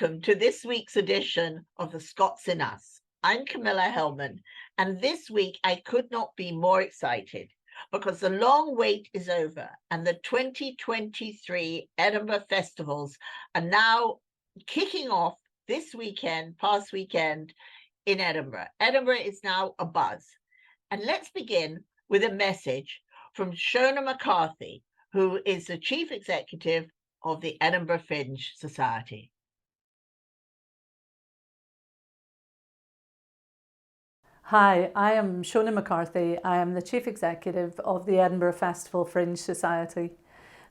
Welcome to this week's edition of The Scots in Us. I'm Camilla Hellman, and this week I could not be more excited because the long wait is over and the 2023 Edinburgh festivals are now kicking off this past weekend in Edinburgh. Edinburgh is now abuzz. And let's begin with a message from Shona McCarthy, who is the Chief Executive of the Edinburgh Fringe Society. Hi, I am Shona McCarthy. I am the Chief Executive of the Edinburgh Festival Fringe Society.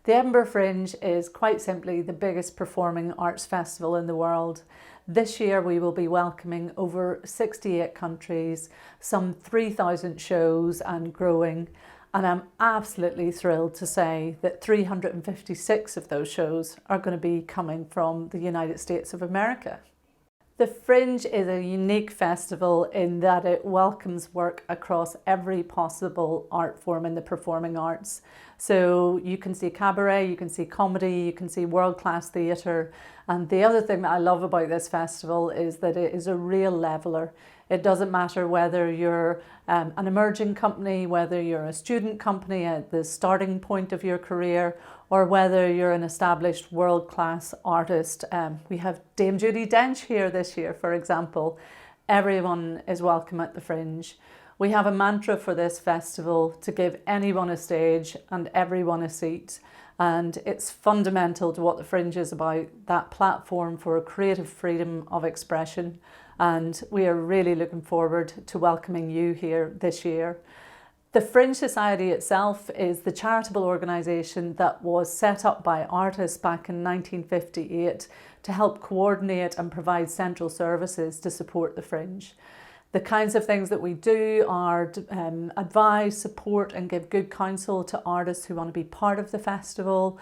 The Edinburgh Fringe is quite simply the biggest performing arts festival in the world. This year we will be welcoming over 68 countries, some 3,000 shows and growing. And I'm absolutely thrilled to say that 356 of those shows are going to be coming from the United States of America. The Fringe is a unique festival in that it welcomes work across every possible art form in the performing arts. So you can see cabaret, you can see comedy, you can see world-class theatre. And the other thing that I love about this festival is that it is a real leveller. It doesn't matter whether you're an emerging company, whether you're a student company at the starting point of your career, or whether you're an established world-class artist. We have Dame Judi Dench here this year, for example. Everyone is welcome at the Fringe. We have a mantra for this festival: to give anyone a stage and everyone a seat. And it's fundamental to what the Fringe is about, that platform for creative freedom of expression. And we are really looking forward to welcoming you here this year. The Fringe Society itself is the charitable organisation that was set up by artists back in 1958 to help coordinate and provide central services to support the Fringe. The kinds of things that we do are advise, support and give good counsel to artists who want to be part of the festival,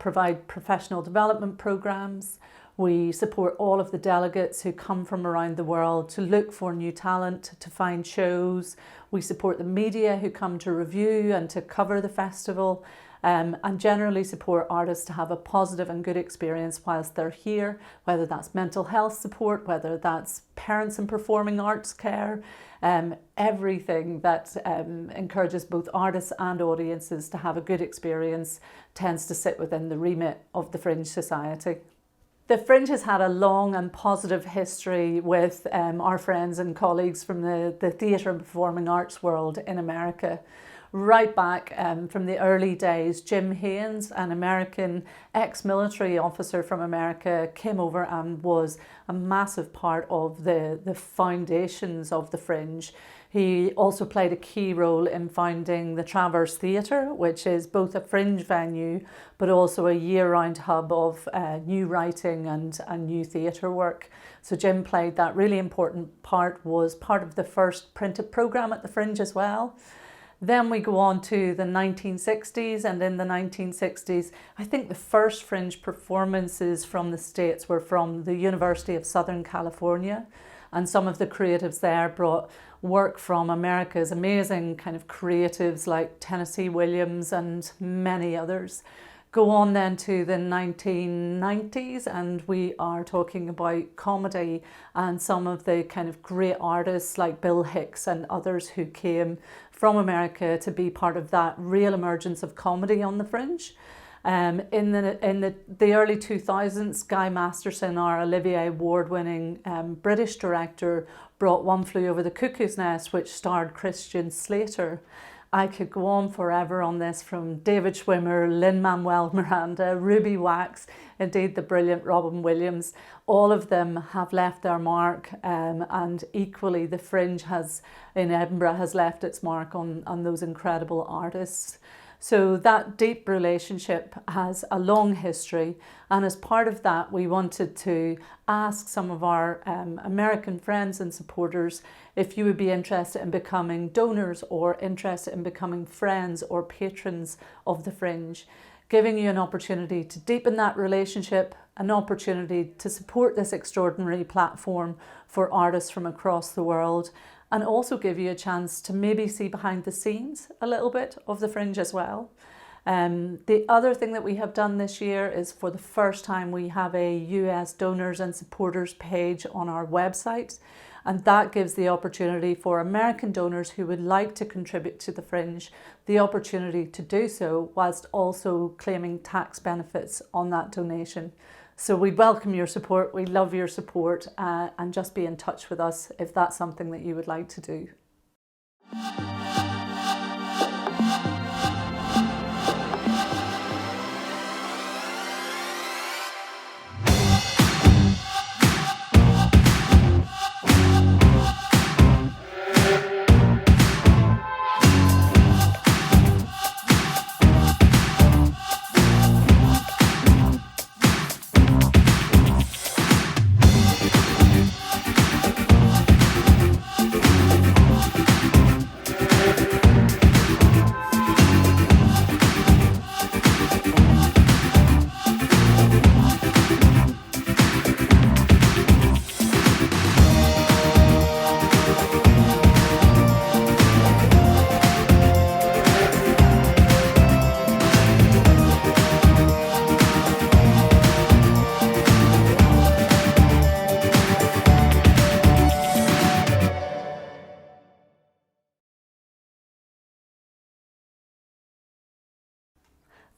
provide professional development programmes. We support all of the delegates who come from around the world to look for new talent, to find shows. We support the media who come to review and to cover the festival, and generally support artists to have a positive and good experience whilst they're here, whether that's mental health support, whether that's parents and performing arts care, everything that encourages both artists and audiences to have a good experience tends to sit within the remit of the Fringe Society. The Fringe has had a long and positive history with our friends and colleagues from the theatre and performing arts world in America. Right back from the early days, Jim Haynes, an American ex-military officer from America, came over and was a massive part of the foundations of the Fringe. He also played a key role in founding the Pleasance Theater, which is both a Fringe venue but also a year-round hub of new writing and new theatre work. So Jim played that really important part, was part of the first printed programme at the Fringe as well. Then we go on to the 1960s, and in the 1960s, I think the first Fringe performances from the States were from the University of Southern California, and some of the creatives there brought work from America's amazing kind of creatives like Tennessee Williams and many others. Go on then to the 1990s, and we are talking about comedy and some of the kind of great artists like Bill Hicks and others who came from America to be part of that real emergence of comedy on the Fringe. In the early 2000s, Guy Masterson, our Olivier Award-winning British director, brought One Flew Over the Cuckoo's Nest, which starred Christian Slater. I could go on forever on this, from David Schwimmer, Lin-Manuel Miranda, Ruby Wax, indeed the brilliant Robin Williams. All of them have left their mark, and equally the Fringe in Edinburgh has left its mark on those incredible artists. So that deep relationship has a long history, and as part of that we wanted to ask some of our American friends and supporters if you would be interested in becoming donors or interested in becoming friends or patrons of the Fringe, giving you an opportunity to deepen that relationship, an opportunity to support this extraordinary platform for artists from across the world, and also give you a chance to maybe see behind the scenes a little bit of the Fringe as well. The other thing that we have done this year is, for the first time, we have a US donors and supporters page on our website, and that gives the opportunity for American donors who would like to contribute to the Fringe the opportunity to do so, whilst also claiming tax benefits on that donation. So we'd welcome your support, we love your support, and just be in touch with us if that's something that you would like to do.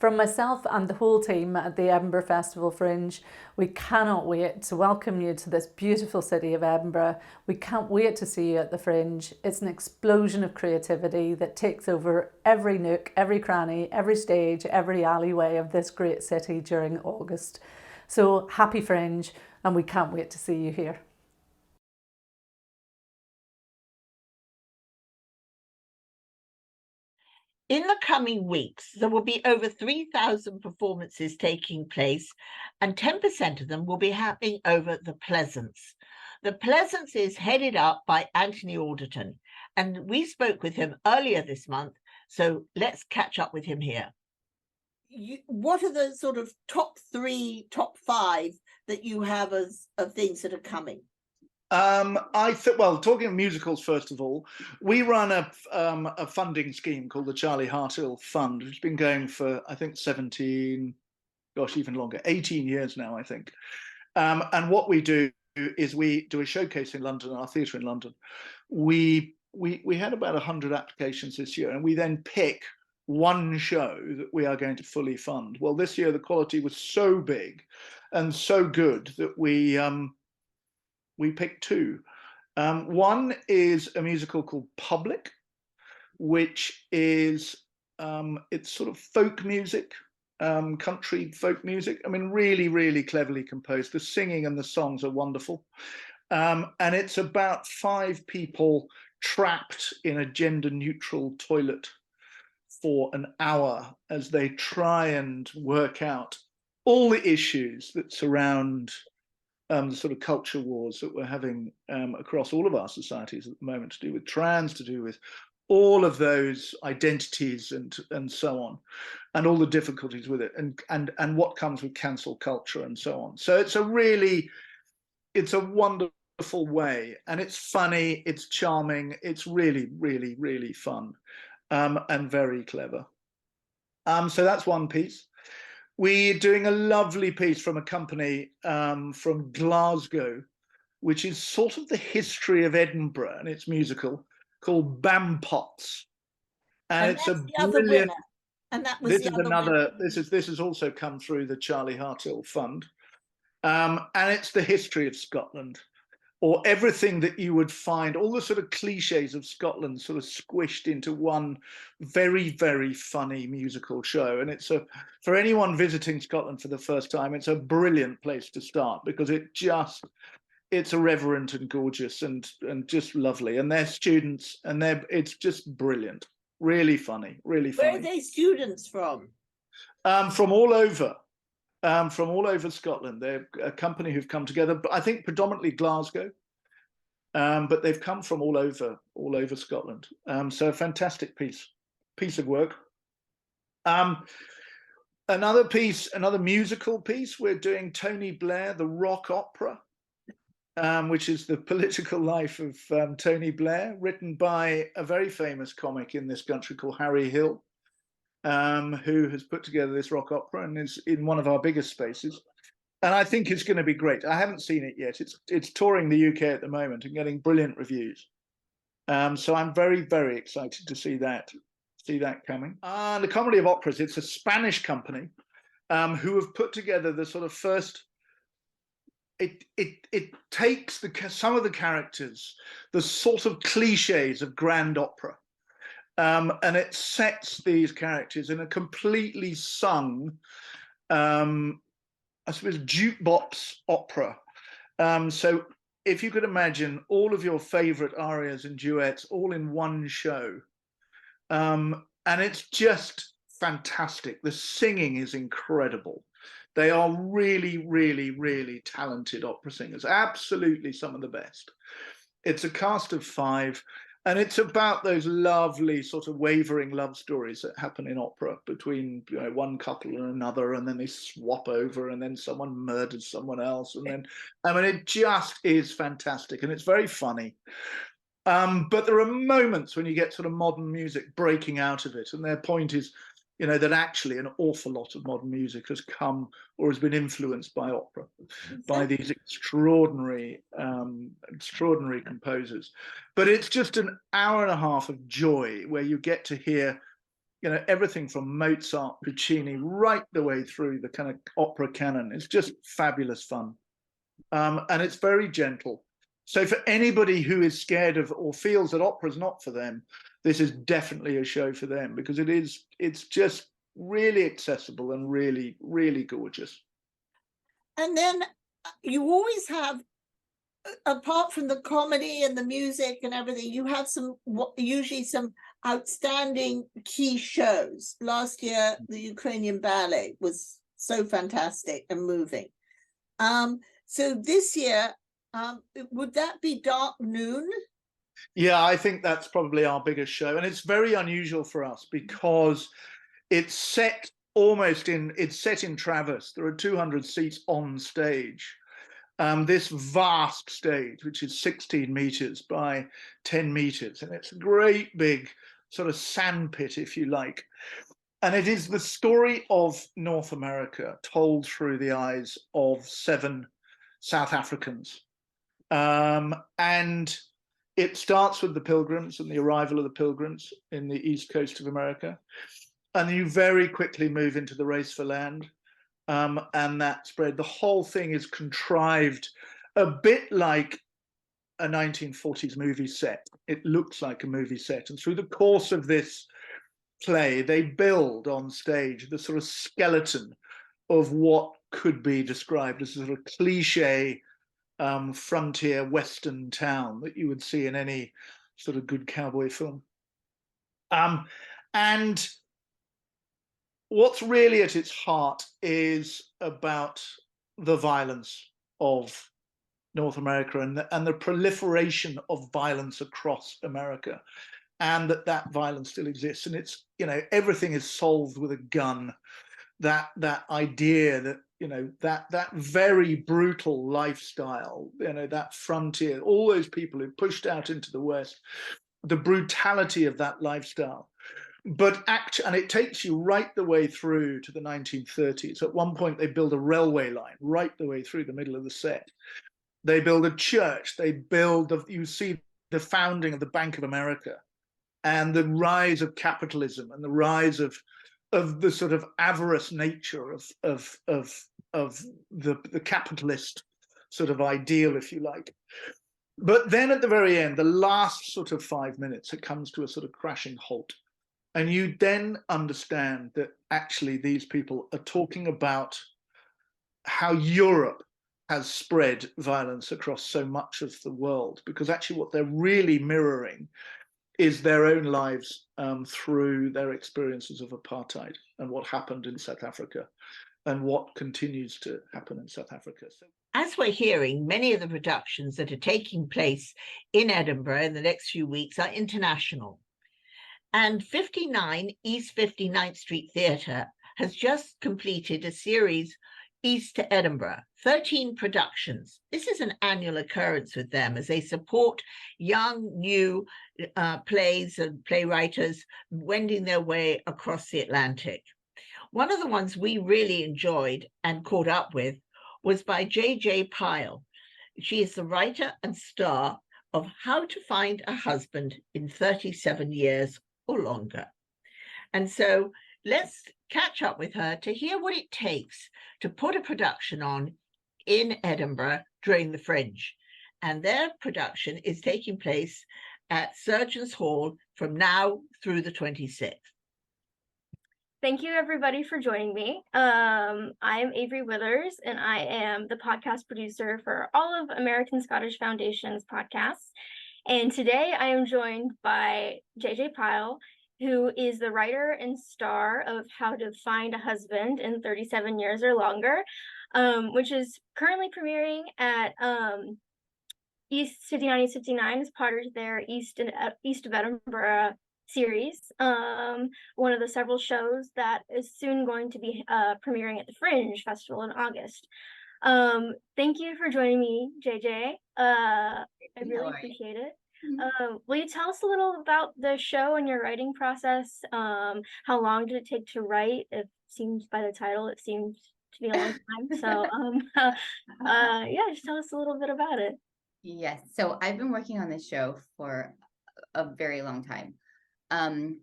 From myself and the whole team at the Edinburgh Festival Fringe, we cannot wait to welcome you to this beautiful city of Edinburgh. We can't wait to see you at the Fringe. It's an explosion of creativity that takes over every nook, every cranny, every stage, every alleyway of this great city during August. So happy Fringe, and we can't wait to see you here. In the coming weeks, there will be over 3,000 performances taking place, and 10% of them will be happening over the Pleasance. The Pleasance is headed up by Anthony Alderson, and we spoke with him earlier this month, so let's catch up with him here. What are the sort of top 5 that you have as of things that are coming? Well, talking of musicals, first of all, we run a funding scheme called the Charlie Hartill Fund, which has been going for, I think, 18 years now, I think. And what we do is we do a showcase in London, our theatre in London. We had about 100 applications this year, and we then pick one show that we are going to fully fund. Well, this year the quality was so big and so good that we picked 2. One is a musical called Public, which is it's sort of folk music, country folk music. I mean, really, really cleverly composed. The singing and the songs are wonderful. And it's about 5 people trapped in a gender-neutral toilet for an hour as they try and work out all the issues that surround the sort of culture wars that we're having across all of our societies at the moment, to do with trans, to do with all of those identities and so on, and all the difficulties with it, and what comes with cancel culture and so on. So it's a wonderful way, and it's funny, it's charming, it's really, really, really fun, and very clever. So that's one piece. We're doing a lovely piece from a company from Glasgow, which is sort of the history of Edinburgh, and it's musical, called Bampots. And it's a brilliant. And that was the other winner. This has also come through the Charlie Hartill Fund, and it's the history of Scotland, or everything that you would find, all the sort of cliches of Scotland sort of squished into one very, very funny musical show. And for anyone visiting Scotland for the first time, it's a brilliant place to start, because it's irreverent and gorgeous and just lovely. And they're students, and it's just brilliant, really funny, really funny. Where are they students from? From all over. From all over Scotland. They're a company who've come together, but I think predominantly Glasgow, but they've come from all over Scotland. So a fantastic piece of work. Another musical piece, we're doing Tony Blair, the rock opera, which is the political life of Tony Blair, written by a very famous comic in this country called Harry Hill. who has put together this rock opera and is in one of our biggest spaces. And I think it's going to be great. I haven't seen it yet. It's touring the UK at the moment and getting brilliant reviews. So I'm very, very excited to see that coming. And the Comedy of Operas, it's a Spanish company who have put together the sort of first. It takes some of the characters, the sort of cliches of grand opera, and it sets these characters in a completely sung, I suppose, jukebox opera. So if you could imagine all of your favorite arias and duets all in one show, and it's just fantastic. The singing is incredible. They are really, really, really talented opera singers, absolutely some of the best. It's a cast of 5, and it's about those lovely sort of wavering love stories that happen in opera between, you know, one couple and another, and then they swap over, and then someone murders someone else, and then, I mean, it just is fantastic, and it's very funny. But there are moments when you get sort of modern music breaking out of it, and their point is, you know, that actually an awful lot of modern music has come or has been influenced by opera, by these extraordinary composers. But it's just an hour and a half of joy where you get to hear, you know, everything from Mozart, Puccini, right the way through the kind of opera canon. It's just fabulous fun. And it's very gentle. So for anybody who is scared of or feels that opera is not for them, this is definitely a show for them, because it's just really accessible and really, really gorgeous. And then you always have, apart from the comedy and the music and everything, you have usually some outstanding key shows. Last year, the Ukrainian ballet was so fantastic and moving. So this year, would that be Dark Noon? Yeah, I think that's probably our biggest show, and it's very unusual for us because it's set in Travis. There are 200 seats on stage. This vast stage, which is 16 meters by 10 meters, and it's a great big sort of sandpit, if you like. And it is the story of North America told through the eyes of 7 South Africans. And it starts with the Pilgrims and the arrival of the Pilgrims in the east coast of America. And you very quickly move into the race for land. And that spread. The whole thing is contrived a bit like a 1940s movie set. It looks like a movie set. And through the course of this play, they build on stage the sort of skeleton of what could be described as a sort of cliche frontier Western town that you would see in any sort of good cowboy film. And what's really at its heart is about the violence of North America and the proliferation of violence across America, and that violence still exists. And it's, you know, everything is solved with a gun. That idea that, you know, that very brutal lifestyle, you know, that frontier, all those people who pushed out into the West, the brutality of that lifestyle. And it takes you right the way through to the 1930s. At one point, they build a railway line right the way through the middle of the set. They build a church. You see the founding of the Bank of America and the rise of capitalism and the rise of the sort of avarice nature of the capitalist sort of ideal, if you like. But then at the very end, the last sort of 5 minutes, it comes to a sort of crashing halt. And you then understand that actually these people are talking about how Europe has spread violence across so much of the world, because actually what they're really mirroring is their own lives through their experiences of apartheid and what happened in South Africa and what continues to happen in South Africa. As we're hearing, many of the productions that are taking place in Edinburgh in the next few weeks are international. And 59 East 59th Street Theatre has just completed a series East of Edinburgh, 13 productions. This is an annual occurrence with them as they support young, new plays and playwriters wending their way across the Atlantic. One of the ones we really enjoyed and caught up with was by J.J. Pyle. She is the writer and star of How to Find a Husband in 37 Years or Longer. And so let's catch up with her to hear what it takes to put a production on in Edinburgh during the Fringe. And their production is taking place at Surgeons Hall from now through the 26th. Thank you, everybody, for joining me. I am Avery Withers, and I am the podcast producer for all of American Scottish Foundation's podcasts. And today I am joined by JJ Pyle, who is the writer and star of How to Find a Husband in 37 Years or Longer, which is currently premiering at East 59 East 59 as part of their East of Edinburgh series, one of the several shows that is soon going to be premiering at the Fringe Festival in August. Thank you for joining me, JJ. I really appreciate it. Will you tell us a little about the show and your writing process? How long did it take to write? It seems by the title, it seems to be a long time. So yeah, just tell us a little bit about it. Yes. So I've been working on this show for a very long time. When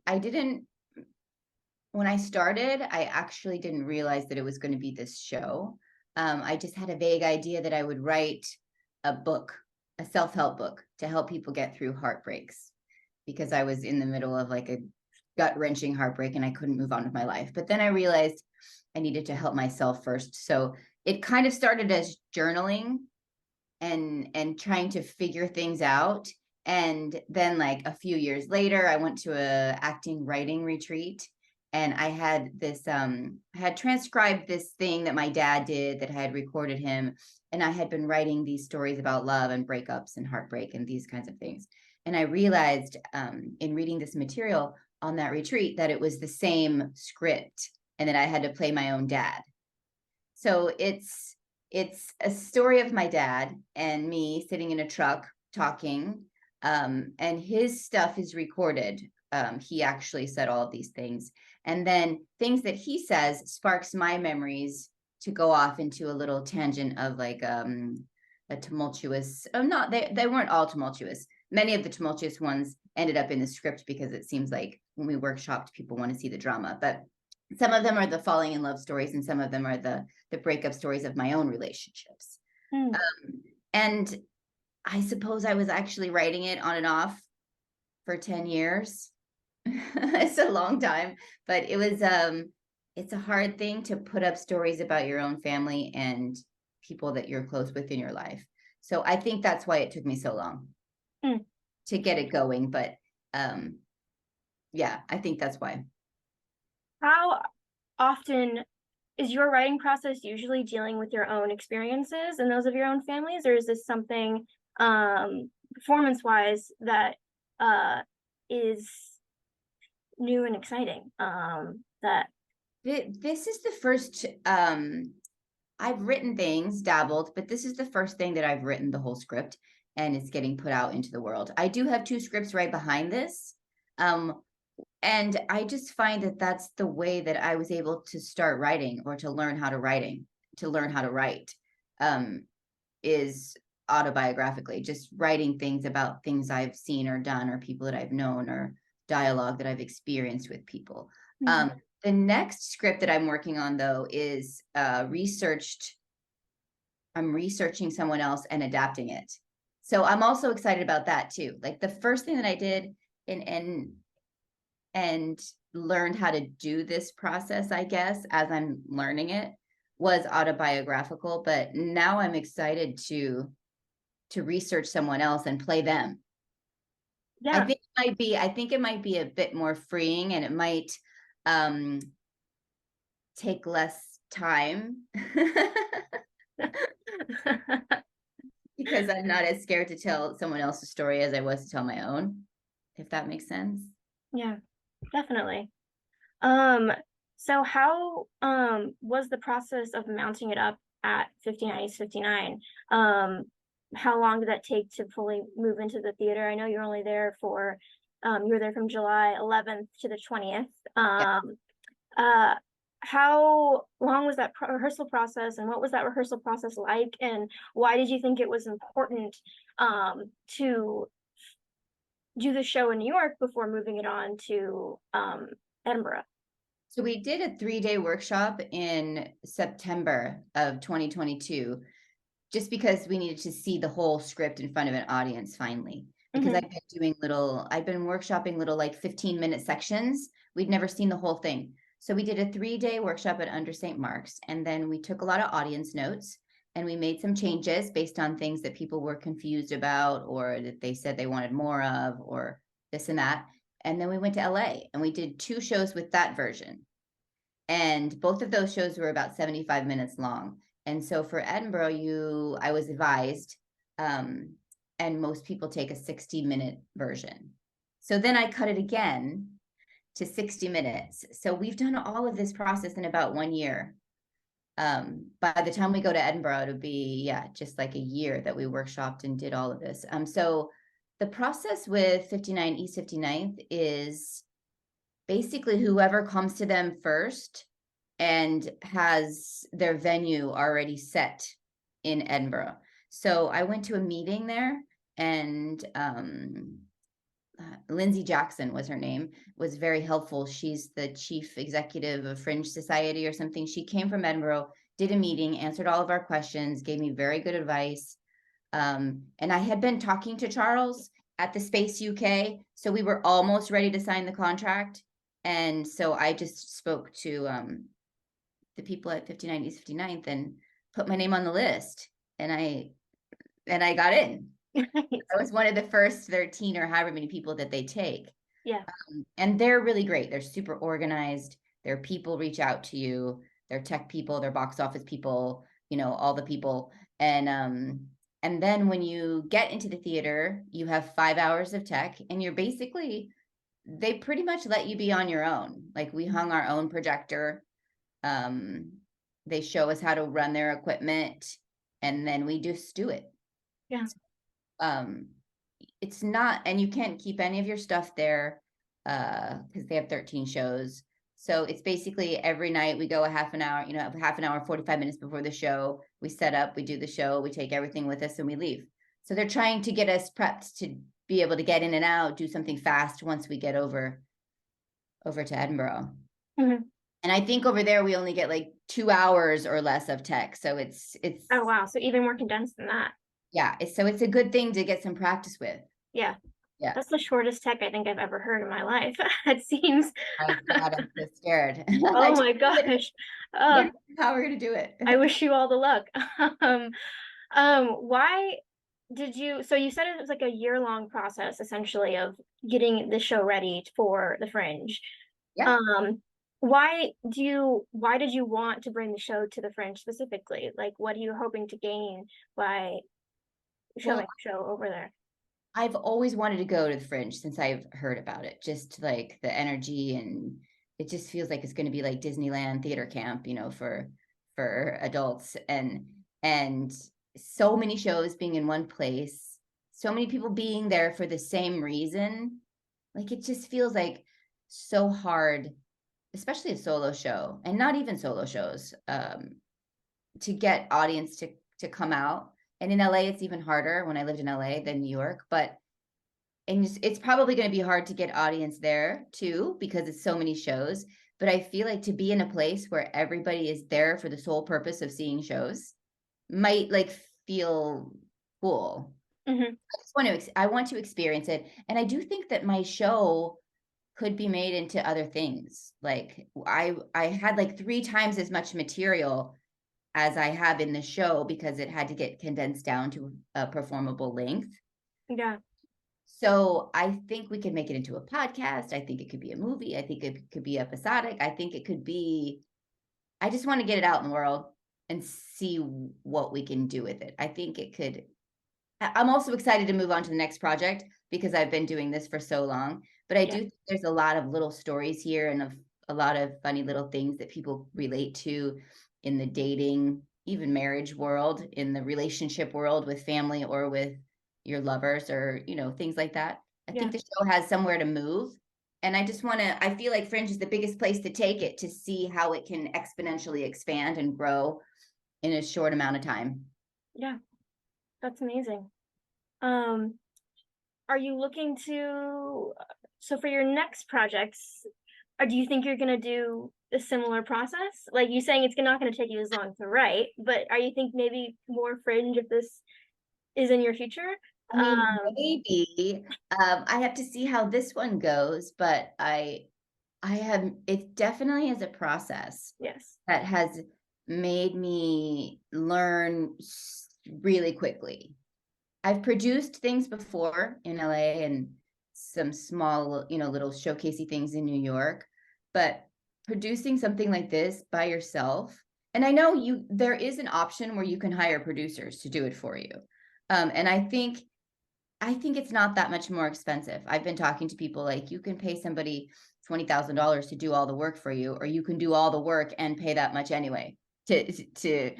I started, I actually didn't realize that it was going to be this show. I just had a vague idea that I would write a book, a self-help book to help people get through heartbreaks, because I was in the middle of like a gut-wrenching heartbreak and I couldn't move on with my life. But then I realized I needed to help myself first. So it kind of started as journaling and trying to figure things out. And then like a few years later, I went to a acting writing retreat, and I had this, had transcribed this thing that my dad did that I had recorded him. And I had been writing these stories about love and breakups and heartbreak and these kinds of things. And I realized in reading this material on that retreat that it was the same script and that I had to play my own dad. So it's a story of my dad and me sitting in a truck talking. And his stuff is recorded. He actually said all of these things. And then things that he says sparks my memories to go off into a little tangent of like a tumultuous, they weren't all tumultuous. Many of the tumultuous ones ended up in the script because it seems like when we workshopped, people want to see the drama. But some of them are the falling in love stories, and some of them are the breakup stories of my own relationships. And I suppose I was actually writing it on and off for 10 years. It's a long time, but it was, it's a hard thing to put up stories about your own family and people that you're close with in your life. So I think that's why it took me so long to get it going. But yeah, I think that's why. How often is your writing process usually dealing with your own experiences and those of your own families, or is this something performance-wise that is new and exciting? That this is the first, I've written things, dabbled, but this is the first thing that I've written the whole script, and it's getting put out into the world. I do have 2 scripts right behind this. And I just find that that's the way that I was able to start writing, or to learn how to write, is autobiographically, just writing things about things I've seen or done, or people that I've known, or dialogue that I've experienced with people. The next script that I'm working on, though, is I'm researching someone else and adapting it. So I'm also excited about that too. Like the first thing that I did and learned how to do this process, I guess, as I'm learning it, was autobiographical. But now I'm excited to research someone else and play them. Yeah. I think it might be a bit more freeing, and it might take less time because I'm not as scared to tell someone else's story as I was to tell my own, if that makes sense. Yeah, definitely. So how was the process of mounting it up at 59 East 59? How long did that take to fully move into the theater? I know you're only there for you were there from July 11th to the 20th. How long was that rehearsal process, and what was that rehearsal process like, and why did you think it was important to do the show in New York before moving it on to Edinburgh? So we did a 3-day workshop in September of 2022, just because we needed to see the whole script in front of an audience finally. Because I've been workshopping little like 15-minute sections. We'd never seen the whole thing. So we did a 3-day workshop at Under St. Mark's, and then we took a lot of audience notes and we made some changes based on things that people were confused about, or that they said they wanted more of, or this and that. And then we went to LA and we did 2 shows with that version. And both of those shows were about 75 minutes long. And so for Edinburgh, I was advised, and most people take a 60-minute version. So then I cut it again to 60 minutes. So we've done all of this process in about 1 year. By the time we go to Edinburgh, it'll be, just like a year that we workshopped and did all of this. So the process with 59 East 59th is basically whoever comes to them first and has their venue already set in Edinburgh. So I went to a meeting there, and Lindsay Jackson was her name, was very helpful. She's the chief executive of Fringe Society or something. She came from Edinburgh, did a meeting, answered all of our questions, gave me very good advice. And I had been talking to Charles at the Space UK, so we were almost ready to sign the contract. And so I just spoke to the people at 59 East 59th and put my name on the list, and I got in. I was one of the first 13 or however many people that they take. Yeah. And they're really great. They're super organized. Their people reach out to you. They're tech people, they're box office people, all the people. And then when you get into the theater, you have 5 hours of tech, and they pretty much let you be on your own. Like, we hung our own projector. They show us how to run their equipment, and then we just do it. Yeah. It's not, and you can't keep any of your stuff there because they have 13 shows. So it's basically every night we go a half an hour, 45 minutes before the show. We set up, we do the show, we take everything with us, and we leave. So they're trying to get us prepped to be able to get in and out, do something fast once we get over to Edinburgh. Mm-hmm. And I think over there we only get like 2 hours or less of tech. So it's oh wow, so even more condensed than that. Yeah, so it's a good thing to get some practice with. Yeah. That's the shortest tech I think I've ever heard in my life. It seems. Oh God, I'm so scared. Oh my gosh. How we're gonna do it. I wish you all the luck. Why did you, so you said it was like a year-long process essentially of getting the show ready for the Fringe. Yeah. Why did you want to bring the show to the Fringe specifically? Like, what are you hoping to gain by showing the show over there? I've always wanted to go to the Fringe since I've heard about it. Just like the energy, and it just feels like it's going to be like Disneyland theater camp, for adults, and so many shows being in one place, so many people being there for the same reason. Like, it just feels like so hard, especially a solo show, and not even solo shows, to get audience to come out. And in LA, it's even harder when I lived in LA than New York. And it's probably going to be hard to get audience there too, because it's so many shows. But I feel like to be in a place where everybody is there for the sole purpose of seeing shows might feel cool. Mm-hmm. I want to experience it. And I do think that my show could be made into other things. Like, I had 3 times as much material as I have in the show, because it had to get condensed down to a performable length. Yeah. So I think we could make it into a podcast. I think it could be a movie. I think it could be episodic. I think it could be, I just want to get it out in the world and see what we can do with it. I think it could, I'm also excited to move on to the next project because I've been doing this for so long, but I do think there's a lot of little stories here and a lot of funny little things that people relate to in the dating, even marriage world, in the relationship world with family or with your lovers, or, you know, things like that. I think the show has somewhere to move. And I feel like Fringe is the biggest place to take it, to see how it can exponentially expand and grow in a short amount of time. Yeah, that's amazing. Are you looking to, so for your next projects, or do you think you're going to do a similar process? Like, you saying it's not going to take you as long to write, but are you think maybe more Fringe if this is in your future? I mean, maybe. I have to see how this one goes, but it definitely is a process. Yes. That has made me learn really quickly. I've produced things before in LA and some small, you know, little showcasey things in New York, but producing something like this by yourself, and I know there is an option where you can hire producers to do it for you. And I think it's not that much more expensive. I've been talking to people like, you can pay somebody $20,000 to do all the work for you, or you can do all the work and pay that much anyway to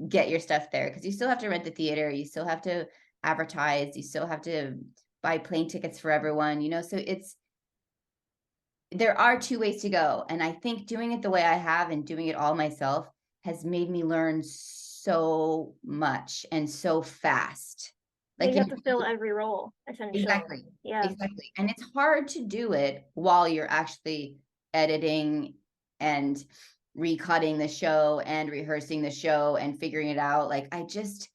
get your stuff there, because you still have to rent the theater, you still have to advertise, you still have to buy plane tickets for everyone, you know. So there are two ways to go, and I think doing it the way I have and doing it all myself has made me learn so much and so fast. Like, you have to fill every role, essentially. Exactly. Yeah. Exactly. And it's hard to do it while you're actually editing and recutting the show and rehearsing the show and figuring it out. Like, I just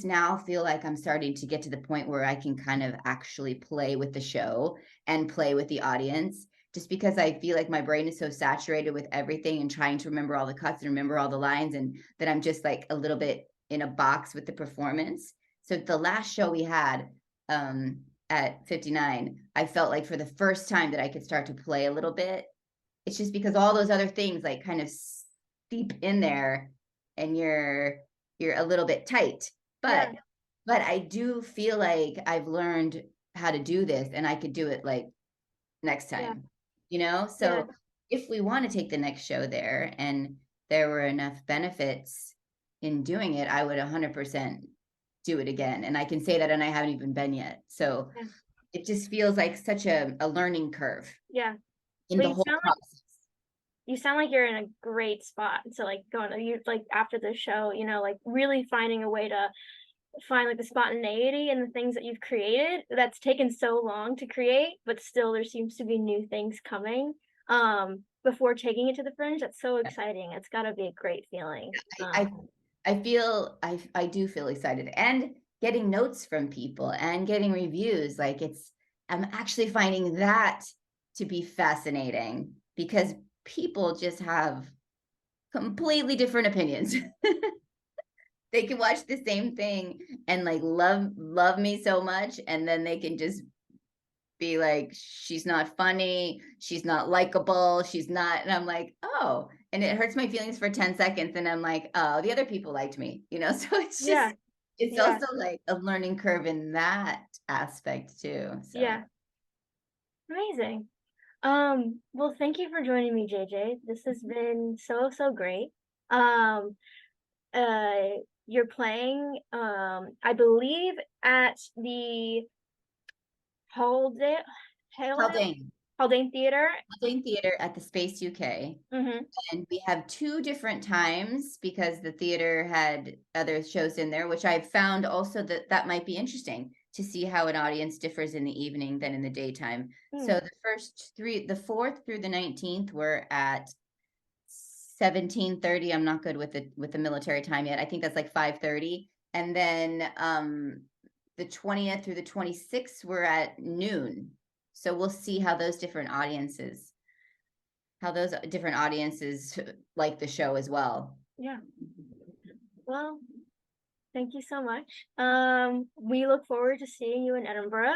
now feel like I'm starting to get to the point where I can kind of actually play with the show and play with the audience, just because I feel like my brain is so saturated with everything and trying to remember all the cuts and remember all the lines, and that I'm just like a little bit in a box with the performance. So the last show we had at 59, I felt like for the first time that I could start to play a little bit. It's just because all those other things like kind of seep in there, and you're a little bit tight. But I do feel like I've learned how to do this, and I could do it like next time, you know? So if we want to take the next show there and there were enough benefits in doing it, I would 100% do it again. And I can say that, and I haven't even been yet. So it just feels like such a learning curve. Yeah. In the whole process. You sound like you're in a great spot. So like you like after the show, you know, like really finding a way to find like the spontaneity and the things that you've created that's taken so long to create, but still there seems to be new things coming before taking it to the Fringe. That's so exciting. It's got to be a great feeling. I do feel excited, and getting notes from people and getting reviews. Like, I'm actually finding that to be fascinating, because people just have completely different opinions. They can watch the same thing and like love me so much, and then they can just be like, she's not funny, she's not likable, she's not, and I'm like, oh, and it hurts my feelings for 10 seconds, and I'm like, oh, the other people liked me, you know. So it's just it's also like a learning curve in that aspect too. So. Yeah. Amazing. Well, thank you for joining me, JJ. This has been so great. You're playing, I believe, at the Haldane Theater. Haldane Theater at the Space UK. And we have 2 different times, because the theater had other shows in there, which I've found also that might be interesting to see how an audience differs in the evening than in the daytime. So the first 3, the 4th through the 19th, were at 17:30. I'm not good with the military time yet. I think that's like 5:30. And then the 20th through the 26th were at noon. So we'll see how those different audiences like the show as well. Yeah. Well, thank you so much. We look forward to seeing you in Edinburgh.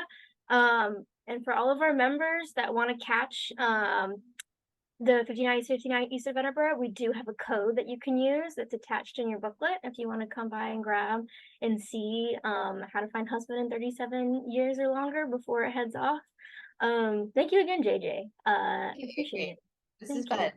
And for all of our members that want to catch the 59 East of Edinburgh, we do have a code that you can use that's attached in your booklet if you want to come by and grab and see how to find husband in 37 years or longer before it heads off. Thank you again, JJ. I appreciate it. This is Thank you. fun.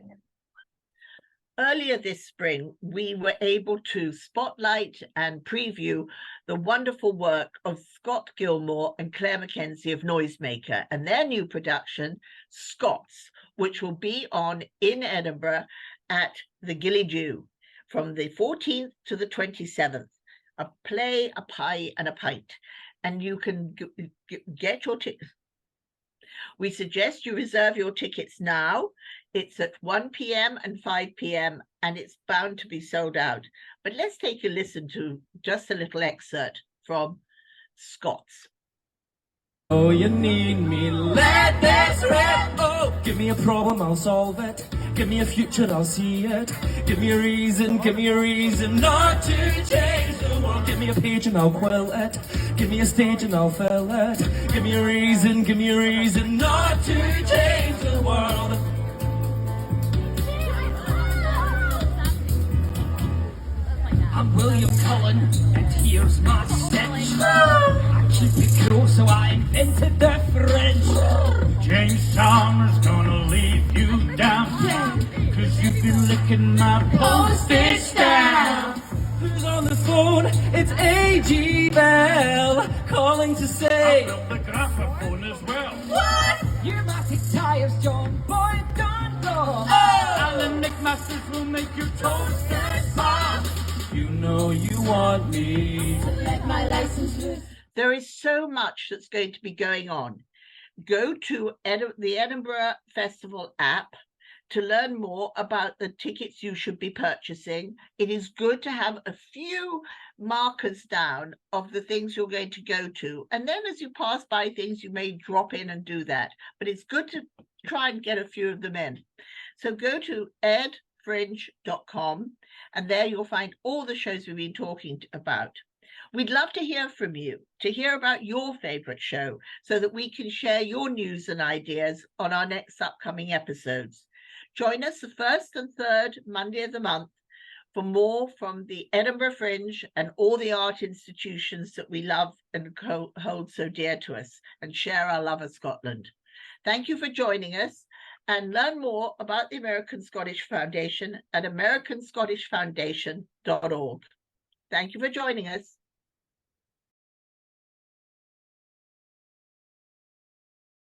Earlier this spring, we were able to spotlight and preview the wonderful work of Scott Gilmore and Claire Mackenzie of Noisemaker and their new production, Scots, which will be on in Edinburgh at the Gilly Dew from the 14th to the 27th. A play, a pie, and a pint. And you can get your tickets. We suggest you reserve your tickets now. It's at 1 p.m. and 5 p.m. and it's bound to be sold out. But let's take a listen to just a little excerpt from Scots. Oh, you need me, let this rip. Oh, give me a problem, I'll solve it. Give me a future, I'll see it. Give me a reason not to change the world. Give me a page and I'll quill it. Give me a stage and I'll fill it. Give me a reason not to change the world. I'm William Cullen, and here's my stitch. I keep it cool, so I invented the fringe. James Chalmers gonna leave you down, cause you've been licking my postage stamp. Who's on the phone? It's A.G. Bell, calling to say I built the graphophone as well. What? Pneumatic tires, John Boy, don't go. Oh! Alan McMasters will make your toasters pop. You know you want me to let my license loose. There is so much that's going to be going on. Go to the Edinburgh Festival app to learn more about the tickets you should be purchasing. It is good to have a few markers down of the things you're going to go to. And then as you pass by things, you may drop in and do that. But it's good to try and get a few of them in. So go to edfringe.com and there you'll find all the shows we've been talking about. We'd love to hear from you, to hear about your favorite show so that we can share your news and ideas on our next upcoming episodes. Join us the first and third Monday of the month for more from the Edinburgh Fringe and all the art institutions that we love and hold so dear to us and share our love of Scotland. Thank you for joining us and learn more about the American Scottish Foundation at americanscottishfoundation.org. Thank you for joining us.